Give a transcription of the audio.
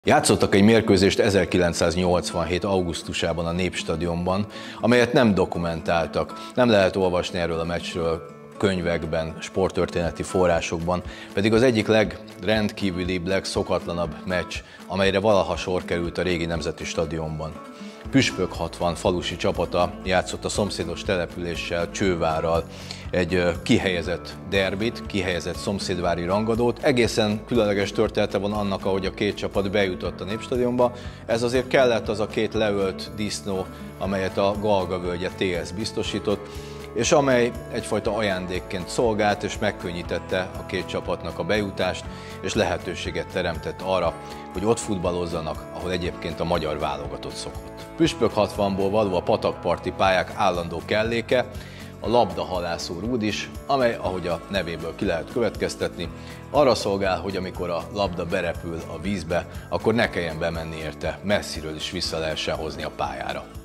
Játszottak egy mérkőzést 1987. augusztusában a Népstadionban, amelyet nem dokumentáltak. Nem lehet olvasni erről a meccsről könyvekben, sporttörténeti forrásokban, pedig az egyik legrendkívülibb, legszokatlanabb meccs, amelyre valaha sor került a régi Nemzeti Stadionban. Püspök 60 falusi csapata játszott a szomszédos településsel, Csővárral egy kihelyezett derbit, kihelyezett szomszédvári rangadót. Egészen különleges története van annak, ahogy a két csapat bejutott a Népstadionba. Ez azért kellett az a két leölt disznó, amelyet a Galga völgye TS biztosított, és amely egyfajta ajándékként szolgált, és megkönnyítette a két csapatnak a bejutást, és lehetőséget teremtett arra, hogy ott futballozzanak, ahol egyébként a magyar válogatott szokott. Püspök 60-ból való a patakparti pályák állandó kelléke, a labdahalászó rúd is, amely, ahogy a nevéből ki lehet következtetni, arra szolgál, hogy amikor a labda berepül a vízbe, akkor ne kelljen bemenni érte, messziről is vissza lehessen hozni a pályára.